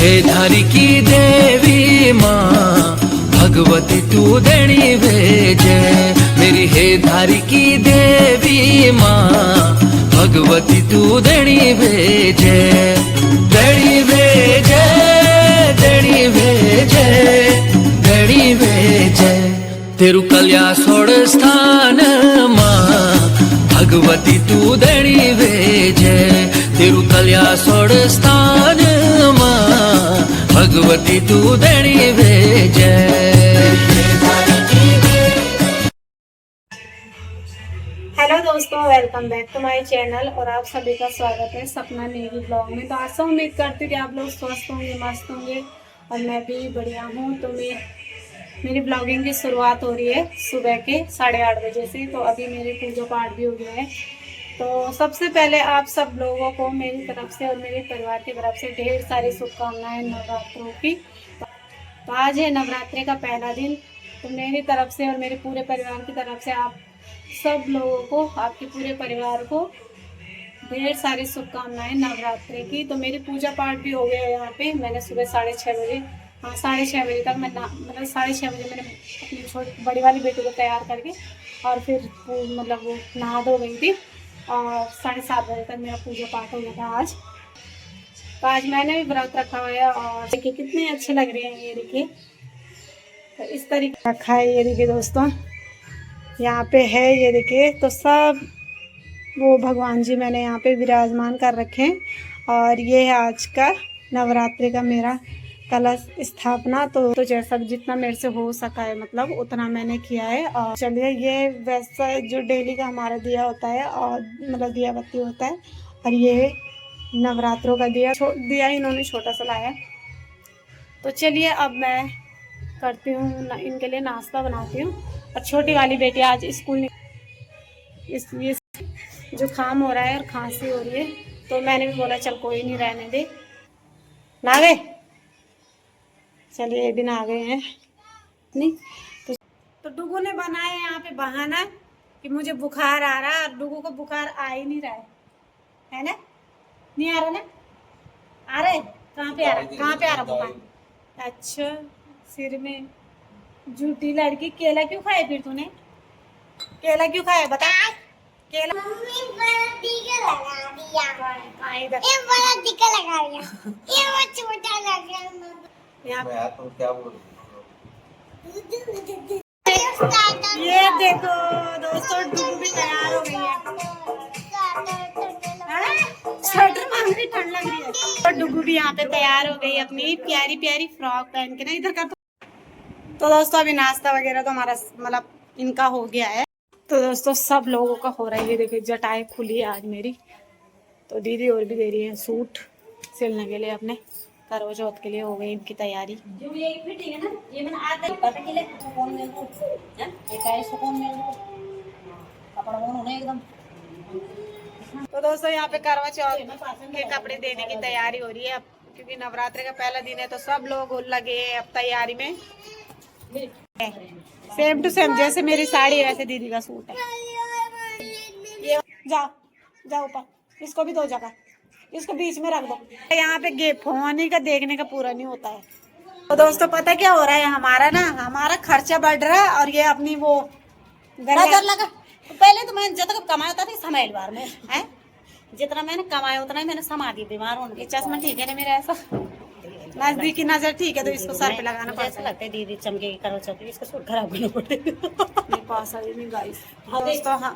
हे धारी की देवी माँ भगवती तू देणी भेजे, मेरी हे धारी की देवी माँ भगवती तू देणी भेजे, देणी भेजे, देणी भेजे, देणी भेजे। तेरू कल्या सोड़ स्थान माँ भगवती तू देणी भेजे, तेरू कल्या सोड़ स्थान माँ भगवती तू देणी भेजे। हेलो दोस्तों, welcome back to my channel और आप सभी का स्वागत है सपना नेवी ब्लॉग में। तो आशा उम्मीद करती हूँ कि आप लोग स्वस्थ होंगे, मस्त होंगे और मैं भी बढ़िया हूँ। तो मेरी ब्लॉगिंग की शुरुआत हो रही है सुबह के 8:30 बजे से। तो अभी मेरे पूजा पाठ भी हो गया है। तो सबसे पहले आप सब लोगों को मेरी तरफ से और मेरे परिवार की तरफ से ढेर सारी शुभकामनाएं नवरात्रों की। तो आज है नवरात्रि का पहला दिन। तो मेरी तरफ से और मेरे पूरे परिवार की तरफ से आप सब लोगों को, आपके पूरे परिवार को ढेर सारी शुभकामनाएं नवरात्रि की। तो मेरी पूजा पाठ भी हो गया है यहाँ पे। मैंने सुबह 6:30 बजे, 6:30 बजे तक मैं मतलब 6:30 बजे मैंने अपनी बड़ी वाली बेटी को तैयार करके और फिर मतलब वो नहा धो गई थी और 7:30 बजे तक मेरा पूजा पाठ हो गया था आज। तो आज मैंने भी व्रत रखा हुआ है और देखिए कितने अच्छे लग रहे हैं। ये देखिए, तो इस तरीके रखा है। ये देखिए दोस्तों, यहाँ पे है, ये देखिए। तो सब वो भगवान जी मैंने यहाँ पे विराजमान कर रखे हैं और ये है आज का नवरात्रि का मेरा कलश स्थापना। तो जैसा जितना मेरे से हो सका है मतलब उतना मैंने किया है। और चलिए, ये वैसा जो डेली का हमारा दिया होता है और मतलब दिया बत्ती होता है। और ये नवरात्रों का दिया इन्होंने छोटा सा लाया। तो चलिए अब मैं करती हूँ, इनके लिए नाश्ता बनाती हूँ। और छोटी वाली बेटी आज स्कूल इसलिए जुकाम हो रहा है और खांसी हो रही है। तो मैंने भी बोला चल कोई नहीं, रहने दे। ना गए, चलिए ये भी ना आ गए हैं नहीं। तो डुगू ने बनाया यहाँ पे बहाना कि मुझे बुखार आ रहा है और डुगू को बुखार आ ही नहीं रहा है ना? नहीं आ रहा ना? आ रहा है? कहाँ पे आ रहा, कहाँ पे आ रहा बुखार? अच्छा, सिर में। झूठी लड़की, केला क्यों खाए फिर तूने? केला क्यों खाया बता? केला मम्मी बड़ा टीका लगा दिया। ये बड़ा टीका लगा दिया। ये वो छोटा लगा दिया। मैं तो क्या बोल रही हूं? ये देखो दोस्तों, डुगू भी तैयार हो गई है। स्वेटर मांग रही, ठंड लग रही है। और डुगू भी यहाँ पे तैयार हो गई अपनी प्यारी प्यारी फ्रॉक पहन के ना। इधर का तो दोस्तों अभी नाश्ता वगैरह तो हमारा मतलब इनका हो गया है। तो दोस्तों सब लोगों का हो रहा है। ये देखिए जटाएं खुली है आज मेरी। तो दीदी और भी दे रही है सूट सिलने के लिए, अपने करवा चौथ के लिए हो गई इनकी तैयारी। जो ये फिटिंग है ना, ये मैंने आधा पता के लिए सुकून मिल रहा है, एक है सुकून मिल रहा कपड़ा वो होने एकदम। तो दोस्तों यहाँ पे करवा चौथ के कपड़े देने की तैयारी हो रही है अब, क्योंकि नवरात्रि का पहला दिन है। तो सब लोग लगे हैं अब तैयारी में। सेम टू सेम जैसे मेरी साड़ी वैसे दीदी का सूट है। ये जाओ जाओ ऊपर, इसको भी दो जगह, इसको बीच में रख दो। यहाँ पे फोन का देखने का पूरा नहीं होता है। तो दोस्तों पता क्या हो रहा है, हमारा खर्चा बढ़ रहा है और ये अपनी वो घर लगा। तो पहले तो मैं जितना कमाया था समाइल बार में है, जितना मैंने कमाया उतना ही मैंने समा दी। बीमार होने चश्मा ठीक है ना मेरा, ऐसा नजदीकी नजर ठीक है तो इसको सर पे लगाना पड़ता लगता है। दीदी चमके की करो चौथी, इसका सूट खराब करना पड़ेगा। पास आ नहीं गाइस। दोस्तों हाँ,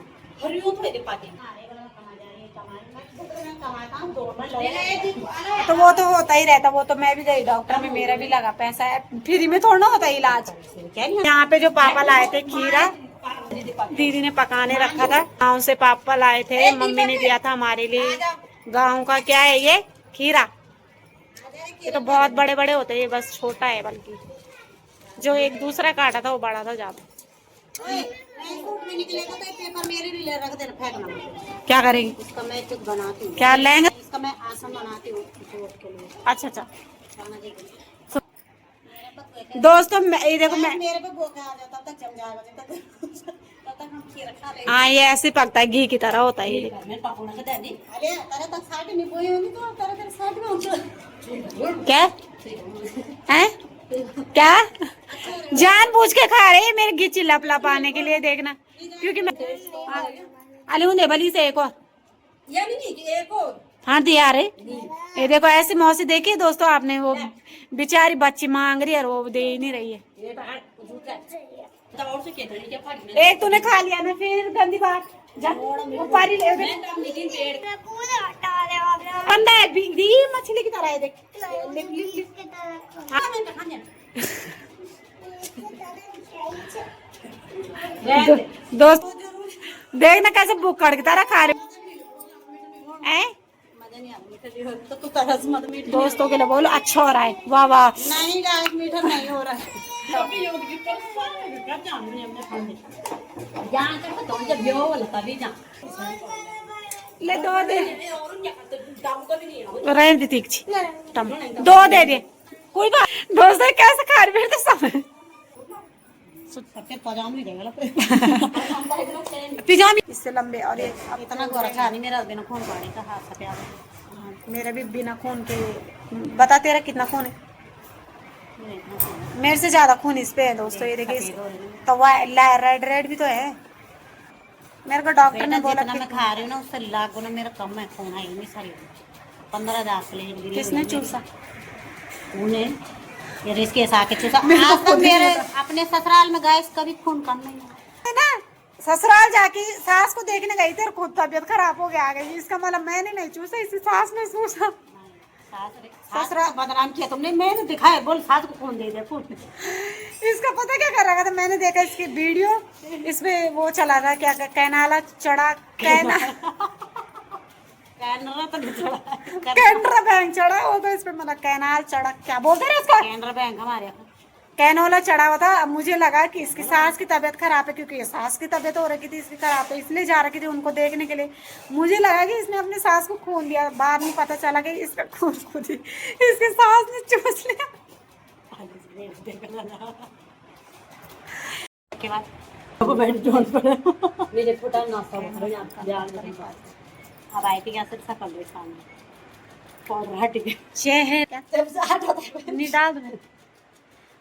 तो वो तो होता ही रहता। वो तो मैं भी गई डॉक्टर में, मेरा भी लगा पैसा है, फ्री में थोड़ा ना होता इलाज। यहाँ पे जो पापा लाए थे खीरा, दीदी ने पकाने रखा था। गाँव से पापा लाए थे, मम्मी ने दिया था हमारे लिए। गाँव का क्या है ये खीरा, ये तो बहुत बड़े बड़े होते हैं, ये बस छोटा है। बल्कि जो एक दूसरा काटा था वो बड़ा था ज्यादा। क्या करेंगे इसका? मैं कुछ बनाती हूँ। क्या लेंगे इसका? मैं आसन बनाती हूँ। अच्छा अच्छा। दोस्तों ये देखो मैं मेरे पे बोका आ जाता, तब तक जम जाएगा, तब तक हम खीर खा लेंगे। हाँ ये ऐसे पकता है, घी की तरह होता है ये देखो। मैं पकोड़ा का दादी अरे तारा तक 60 नहीं बोई होनी तो तारा तेरे 60 में होता क्या है क्या जानबूझ के खा रहे हैं मेरे घी चिल्ला पाने के लिए, देखना क्योंकि मैं अली हूं भली से एक और यानी नहीं कि एक और हाँ दिया रे। ये देखो ऐसी मौसी देखी दोस्तों आपने, वो बेचारी बच्ची मांग रही है और वो दे ही नहीं रही है। ये बाहर झूठा तो और से कहते हैं क्या फाड़ी में एक तूने खा लिया ना, फिर गंदी बात जा वो पारी ले मैं तो लेकिन पेड़ बंदा है दी मछली की तरह है, देख हां मैं तो खाने दोस्त देखना कैसे भूख कड़ की तरह खा रहे हैं। मजा नहीं आता मीठा तो तू तरस मत मीठा दोस्तों के लिए बोलो अच्छा हो रहा है, वाह वाह। नहीं गाइस मीठा नहीं हो रहा है। अभी योग की पर कर जान नहीं हमने खाने यहां तक तो जब यो वाला तभी जा ले दो दे और क्या दाम को नहीं है रहने दे ठीक दो दे दे कोई बात। दोस्तों कैसे खा रहे थे सब सबके पजामा नहीं देगा पिजामी इससे लंबे और ये इतना गोरा खा नहीं मेरा बिना खून पानी का हाथ से प्यार मेरा भी बिना खून के। बता तेरा कितना खून है? मेरे से ज्यादा खून इस पे है दोस्तों, ये देखिए तो रेड रेड भी तो है। मेरे को डॉक्टर ने बोला जितना मैं खा रही हूँ ना उससे लाख गुना मेरा कम है खून है नहीं सारी 15,000 प्लेट किसने चूसा? तूने ये रिस्क के साथ चूसा। आज तक मेरे अपने ससुराल में गैस कभी खून कम नहीं है ना। ससुराल जाके सास को देखने गई थी और खुद तबियत खराब हो गया आ गई, इसका मतलब मैंने नहीं चूसा, इसी सास ने चूसा। ससुराल बदनाम किया तुमने, मैंने दिखाया बोल सास को खून दे दे खून। इसका पता क्या कर रहा था, मैंने देखा इसकी वीडियो, इसमें वो चला था क्या कैनाला चढ़ा कैनरा बैंक चढ़ा वो तो इस पे मतलब कैनाल चढ़ा क्या बोलते हैं इसका, कैनरा बैंक हमारे कैनोला चढ़ा हुआ था। अब मुझे लगा कि इसकी सास की तबीयत खराब है, क्योंकि ये सास की तबीयत हो रखी थी इसकी खराब, तो इसलिए जा रखी थी उनको देखने के लिए। मुझे लगा कि इसने अपनी सास को खून दिया, बाद में पता चला कि इसका खून खुद ही इसकी सास ने चूस लिया। के बाद मेरे फुटा नाश्ता अब आई थी कैसे सफल रही सामने और हट गए शहर निडाल दो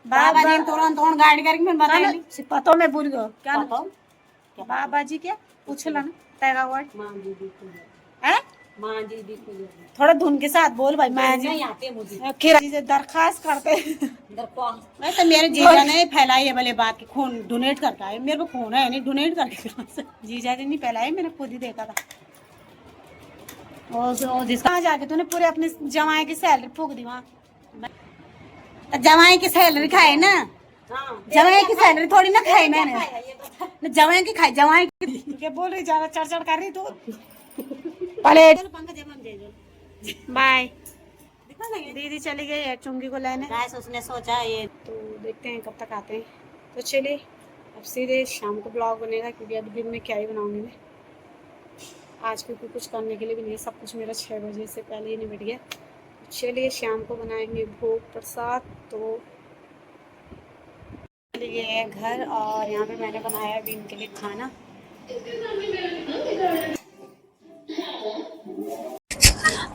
बाबा जी तुरंत तुरंत गाड़ी करके मैं बताई पतो मैं भूल गयो क्या बताओ बाबा जी क्या पूछला ना तेरा वर्ड मां जी भी है मां जी भी थोड़ा धुन के साथ बोल भाई। मैं जी नहीं आते मुझे खीरा जी से दरखास्त करते दरख्वास्त मैं तो मेरे जीजा ने फैलाई है भले बात की खून डोनेट करता है, मेरे को खून है नहीं डोनेट करके जीजा जी नहीं फैलाई, मैंने खुद ही देखा था। और जिसका जाके तूने पूरे अपने जमाई की सैलरी फूक दी वहाँ। जवाई की सैलरी खाए ना, जवाई की सैलरी थोड़ी ना खाई मैंने, जवाई की खाई जवाई की क्या बोल रही ज्यादा चढ़ कर रही तू पहले। बाय दीदी चली गई है चुंगी को लेने, उसने सोचा ये तो देखते हैं कब तक आते हैं। तो चलिए अब सीधे शाम को ब्लॉग बनेगा, क्योंकि अभी दिन में क्या ही बनाऊंगी मैं आज, क्योंकि कुछ करने के लिए भी नहीं, सब कुछ मेरा 6 बजे से पहले ही निपट गया। चलिए शाम को बनाएंगे भोग प्रसाद। तो ये है घर और यहाँ पे मैंने बनाया अभी इनके लिए खाना।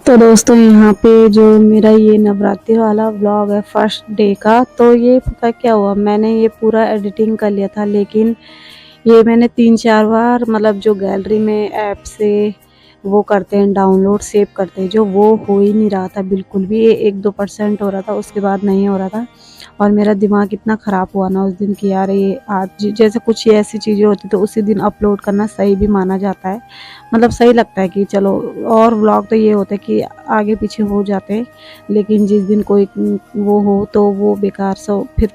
तो दोस्तों यहाँ पे जो मेरा ये नवरात्रि वाला व्लॉग है फर्स्ट डे का, तो ये पता क्या हुआ, मैंने ये पूरा एडिटिंग कर लिया था, लेकिन ये मैंने 3-4 बार मतलब जो गैलरी में ऐप से वो करते हैं डाउनलोड सेव करते हैं, जो वो हो ही नहीं रहा था बिल्कुल भी। 1-2% हो रहा था, उसके बाद नहीं हो रहा था। और मेरा दिमाग इतना ख़राब हुआ ना उस दिन कि यार ये आज जैसे कुछ ऐसी चीज़ें होती तो उसी दिन अपलोड करना सही भी माना जाता है, मतलब सही लगता है कि चलो। और व्लॉग तो ये होता है कि आगे पीछे हो जाते हैं, लेकिन जिस दिन कोई वो हो तो वो बेकार सा फिर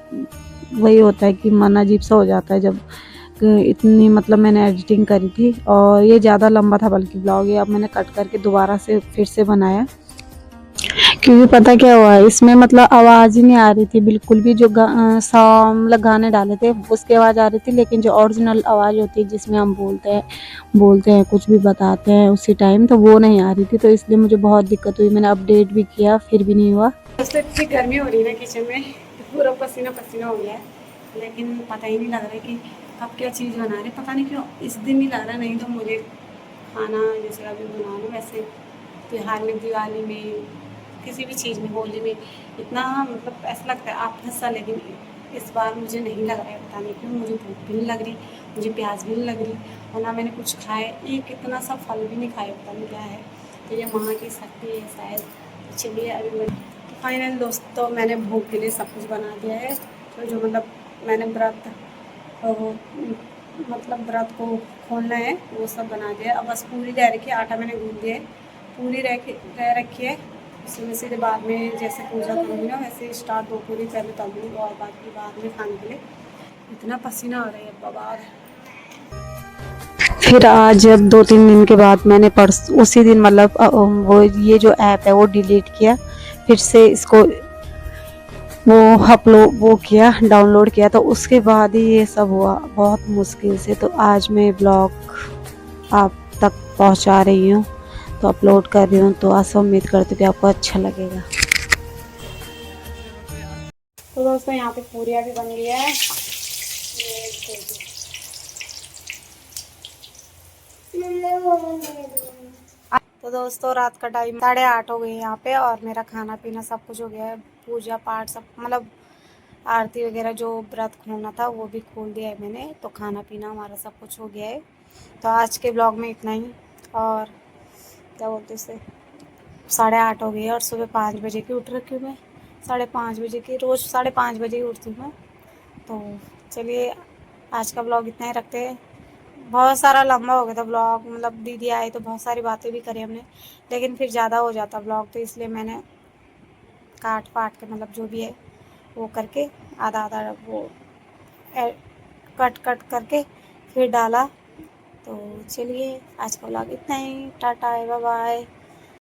वही होता है कि मन अजीब सा हो जाता है। जब इतनी मतलब मैंने एडिटिंग करी थी और ये ज़्यादा लंबा था बल्कि ब्लॉग, ये अब मैंने कट करके दोबारा से फिर से बनाया, क्योंकि पता क्या हुआ इसमें मतलब आवाज़ ही नहीं आ रही थी बिल्कुल भी। जो मतलब गाने डाले थे उसकी आवाज़ आ रही थी, लेकिन जो ओरिजिनल आवाज़ होती है जिसमें हम बोलते हैं कुछ भी बताते हैं उसी टाइम, तो वो नहीं आ रही थी, तो इसलिए मुझे बहुत दिक्कत हुई। मैंने अपडेट भी किया फिर भी नहीं हुआ। दोस्तों इतनी गर्मी हो रही है ना किचन में, पूरा पसीना पसीना हो गया है, लेकिन पता ही नहीं लग रहा है कि कब क्या चीज़ बना रहे, पता नहीं क्यों इस दिन नहीं लग रहा। नहीं तो मुझे खाना जैसे अभी बना लो वैसे त्योहार में, दिवाली में, किसी भी चीज़ में, होली में इतना मतलब ऐसा लगता है आपस सा, लेकिन इस बार मुझे नहीं लग रहा है, पता नहीं क्यों। मुझे भूख भी नहीं लग रही, मुझे प्यास भी नहीं लग रही, और ना मैंने कुछ खाए, एक इतना सा फल भी नहीं खाया, पता नहीं क्या है। तो ये माँ की शक्ति है शायद। तो चलिए अभी फाइनल दोस्तों, मैंने भूख के लिए सब कुछ बना दिया है। तो जो मतलब मैंने व्रत वो मतलब व्रत को खोलना है वो सब बना दिया। अब बस पूरी रह रखी है, आटा मैंने गूँथ दिया है, पूरी रह रखी है। उसमें से बाद में जैसे पूजा करूँगी ना वैसे स्टार्ट दो पूरी पहले तलूँगी और बाकी बाद में खाने के लिए। इतना पसीना आ रहा है बाबा। फिर आज जब 2-3 दिन के बाद मैंने उसी दिन मतलब वो ये जो ऐप है वो डिलीट किया, फिर से इसको वो अपलोड वो किया, डाउनलोड किया, तो उसके बाद ही ये सब हुआ, बहुत मुश्किल से। तो आज मैं ब्लॉग आप तक पहुंचा रही हूँ, तो अपलोड कर रही हूँ, तो ऐसा उम्मीद करती हूँ कि आपको अच्छा लगेगा। तो दोस्तों यहाँ पे पूरियाँ भी बन गई है। तो दोस्तों रात का टाइम 8:30 हो गए यहाँ पे, और मेरा खाना पीना सब कुछ हो गया है, पूजा पाठ सब मतलब आरती वगैरह जो व्रत खोलना था वो भी खोल दिया है मैंने। तो खाना पीना हमारा सब कुछ हो गया है। तो आज के ब्लॉग में इतना ही। और क्या बोलते इसे 8:30 हो गई है, और सुबह 5 बजे की उठ रखी हूँ मैं, 5:30 बजे की, रोज़ 5:30 बजे ही उठती हूँ मैं। तो चलिए आज का ब्लॉग इतना ही रखते हैं। बहुत सारा लंबा हो गया था ब्लॉग, मतलब दीदी आए तो बहुत सारी बातें भी करी हमने, लेकिन फिर ज़्यादा हो जाता ब्लॉग, तो इसलिए मैंने काट पाट के मतलब जो भी है वो करके आधा आधा वो कट कट करके फिर डाला। तो चलिए आज का ब्लॉग इतना ही, टाटा बाय बाय।